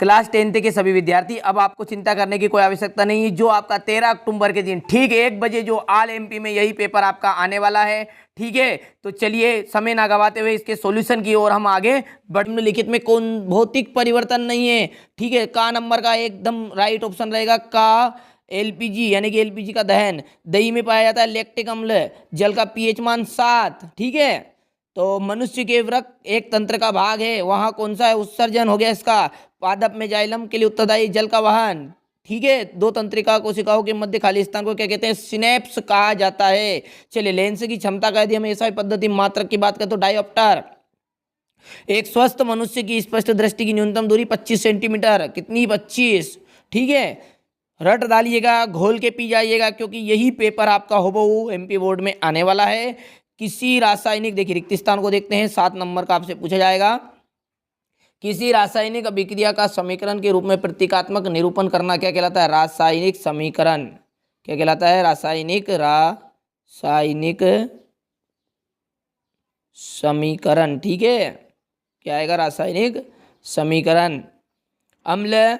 Class 10th के सभी विद्यार्थी, अब आपको चिंता करने की कोई आवश्यकता नहीं है। जो आपका 13 अक्टूबर के दिन ठीक 1 बजे जो ऑल एमपी में यही पेपर आपका आने वाला है, ठीक है। तो चलिए समय ना गवाते हुए इसके सॉल्यूशन की ओर हम आगे निम्नलिखित में कौन भौतिक परिवर्तन नहीं है, ठीक है। का नंबर का एकदम राइट ऑप्शन रहेगा का। एलपीजी यानी कि एलपीजी का दहन, दही में पाया जाता है लैक्टिक अम्ल, जल का पीएच मान 7, ठीक है। तो मनुष्य के वृक्क एक तंत्र का भाग है, वहां कौन सा है, उत्सर्जन हो गया इसका। पादप में जाइलम के लिए उत्तरदायी जल का वहन, ठीक है। दो तंत्रिका कोशिकाओं के मध्य खाली स्थान को क्या कहते हैं, सिनेप्स कहा जाता है। चलिए लेंस की क्षमता का यदि हम ऐसा पद्धति मात्रक की बात करें तो डायोप्टर। एक स्वस्थ मनुष्य की स्पष्ट दृष्टि की न्यूनतम दूरी 25 सेंटीमीटर, कितनी 25, ठीक है। रट डालिएगा, घोल के पी जाइएगा, क्योंकि यही पेपर आपका होबहू एमपी बोर्ड में आने वाला है। किसी रासायनिक, देखिए रिक्त स्थान को देखते हैं, 7 नंबर का आपसे पूछा जाएगा। किसी रासायनिक अभिक्रिया का समीकरण के रूप में प्रतीकात्मक निरूपण करना क्या कहलाता है, रासायनिक समीकरण। क्या कहलाता है, रासायनिक समीकरण, ठीक है। क्या आएगा, रासायनिक समीकरण। अम्ल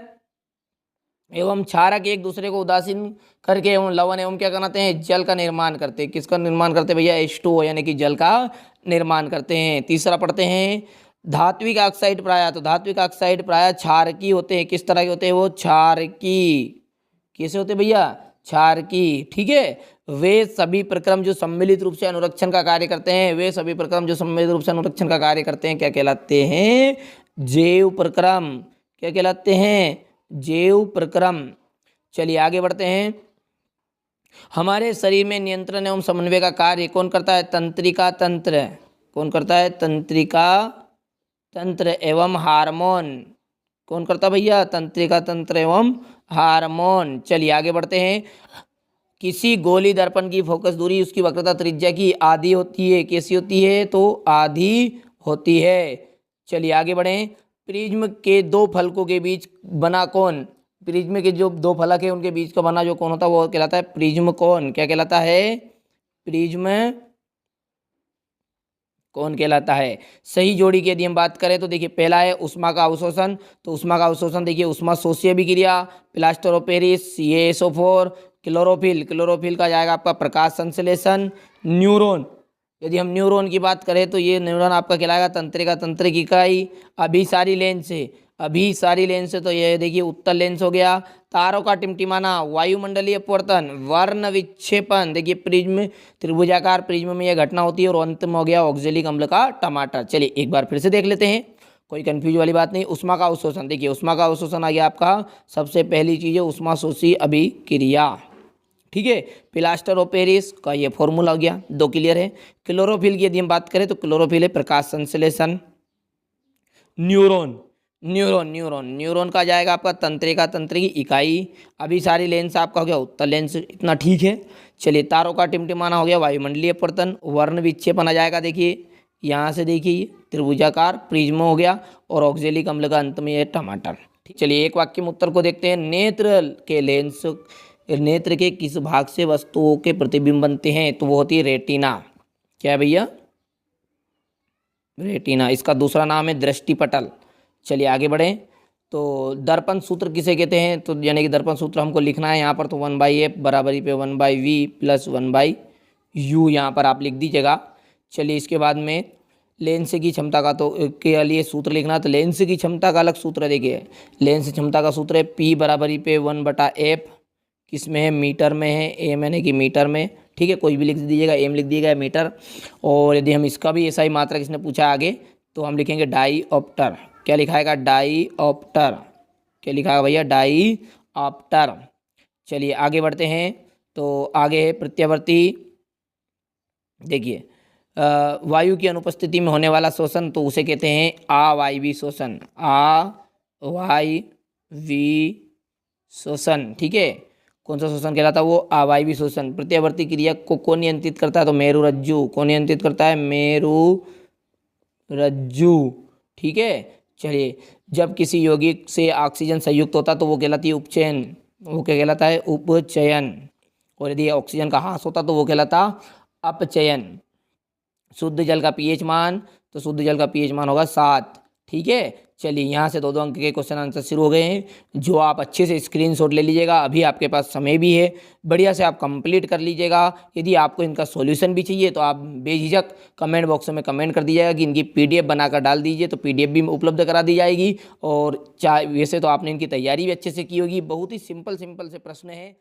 एवं क्षारक एक दूसरे को उदासीन करके एवं लवण एवं क्या कराते हैं, जल का निर्माण करते हैं। किसका निर्माण करते हैं भैया, H2O यानी कि जल का निर्माण करते हैं। तीसरा पढ़ते हैं धात्विक ऑक्साइड प्रायः, तो धात्विक ऑक्साइड प्रायः क्षारकी होते हैं। किस तरह के होते हैं वो, क्षारकी। कैसे होते हैं भैया, क्षारकी, ठीक है। वे सभी प्रक्रम जो सम्मिलित रूप से अनुरक्षण का कार्य करते हैं, वे सभी प्रक्रम जो सम्मिलित रूप से अनुरक्षण का कार्य करते हैं क्या कहलाते हैं, जैव प्रक्रम। क्या कहलाते हैं, जैव प्रक्रम। चलिए आगे बढ़ते हैं। हमारे शरीर में नियंत्रण एवं समन्वय का कार्य कौन करता है, तंत्रिका तंत्र। कौन करता है, तंत्रिका तंत्र एवं हार्मोन। कौन करता भैया, तंत्रिका तंत्र एवं हार्मोन। चलिए आगे बढ़ते हैं। किसी गोली दर्पण की फोकस दूरी उसकी वक्रता त्रिज्या की आधी होती है। कैसी होती है, तो आधी होती है। चलिए आगे बढ़ें। प्रिज्म के दो फलकों के बीच बना कोण, प्रिज्म के जो दो फलक है उनके बीच का बना जो कोण होता है वो कहलाता है प्रिज्म कोण। क्या कहलाता है, प्रिज्म कौन कहलाता है। सही जोड़ी की यदि हम बात करें तो देखिए पहला है उष्मा का अवशोषण, तो उष्मा का अवशोषण देखिए उष्मा शोषी अभिक्रिया, plaster of Paris, CaSO4, chlorophyll, chlorophyll का जाएगा आपका प्रकाश संश्लेषण। न्यूरॉन, यदि हम न्यूरॉन की बात करें तो ये न्यूरॉन आपका कहलाएगा तंत्रिका तंत्रिक इकाई। अभिसारी लेंस है, अभिसारी लेंस है तो ये देखिए उत्तल लेंस हो गया। तारों का टिमटिमाना, वायुमंडलीय अपवर्तन, वर्ण विक्षेपण, देखिए प्रिज्म त्रिभुजाकार प्रिज्म में यह घटना होती है। और अंत में हो गया ऑक्जेलिक अम्ल का टमाटर। चलिए एक बार फिर से देख लेते हैं, कोई कंफ्यूज वाली बात नहीं। उष्मा का अवशोषण, देखिए उष्मा का अवशोषण आ गया आपका, सबसे पहली चीज है उष्मा शोषी अभिक्रिया, ठीक है। प्लास्टर ऑफ पेरिस का ये फॉर्मूला हो गया, 2 क्लियर है। क्लोरोफिल की यदि हम बात करें तो क्लोरोफिल है प्रकाश संश्लेषण। न्यूरॉन, न्यूरॉन न्यूरॉन न्यूरॉन का जाएगा आपका तंत्रिका तंत्रिक इकाई। अभी सारी लेंस आपका हो गया उत्तल लेंस, इतना ठीक है। चलिए तारों का टिमटिमाना हो गया वायुमंडलीय अपवर्तन। वर्ण विक्षेपण आ जाएगा, देखिए यहाँ से देखिए त्रिभुजाकार प्रिज्म हो गया। और ऑक्जेलिक अम्ल का अंत में ये टमाटर। चलिए एक वाक्य में उत्तर को देखते हैं। नेत्र के लेंस, नेत्र के किस भाग से वस्तुओं के प्रतिबिंब बनते हैं, तो वो होती है रेटिना। क्या है भैया, रेटिना। इसका दूसरा नाम है दृष्टिपटल। चलिए आगे बढ़ें। तो दर्पण सूत्र किसे कहते हैं, तो यानी कि दर्पण सूत्र हमको लिखना है यहाँ पर, तो 1/f बराबरी पे 1/v प्लस 1/u यहाँ पर आप लिख दीजिएगा। चलिए इसके बाद में लेंस की क्षमता का तो के लिए सूत्र लिखना, तो लेंस की क्षमता का अलग सूत्र है। देखिए लेंस क्षमता का सूत्र है P बराबरी पे 1/f, किस में है, मीटर में है, एम यानी कि मीटर में, ठीक है। कोई भी लिख दीजिएगा, एम लिख दीजिएगा मीटर। और यदि हम इसका भी ऐसा ही मात्रक इसने पूछा आगे तो हम लिखेंगे डाईऑप्टर। क्या लिखाएगा, डाईऑप्टर। क्या लिखा है भैया, डाईऑप्टर। चलिए आगे बढ़ते हैं। तो आगे है प्रत्यावर्ती। देखिए वायु की अनुपस्थिति में होने वाला शोषण तो उसे कहते हैं अवायवी शोषण, अवायवी शोषण, ठीक है। कौन सा शोषण कहलाता है, वो अवायवी शोषण। प्रत्यावर्ती क्रिया को कौन नियंत्रित करता है, तो मेरुरज्जु। कौन नियंत्रित करता है, मेरुरज्जु, ठीक है। चलिए जब किसी यौगिक से ऑक्सीजन संयुक्त होता तो वो कहलाती है उपचयन, वो क्या कहलाता है, उपचयन। और यदि ऑक्सीजन का ह्रास होता तो वो कहलाता अपचयन। शुद्ध जल का पीएच मान, तो शुद्ध जल का पीएच मान होगा 7, ठीक है। चलिए यहाँ से 2-2 अंक के क्वेश्चन आंसर शुरू हो गए हैं, जो आप अच्छे से स्क्रीनशॉट ले लीजिएगा। अभी आपके पास समय भी है, बढ़िया से आप कंप्लीट कर लीजिएगा। यदि आपको इनका सॉल्यूशन भी चाहिए तो आप बेझिझक कमेंट बॉक्स में कमेंट कर दीजिएगा कि इनकी पीडीएफ बनाकर डाल दीजिए, तो पीडीएफ भी उपलब्ध करा दी जाएगी। और चाहे वैसे तो आपने इनकी तैयारी भी अच्छे से की होगी, बहुत ही सिंपल से प्रश्न है।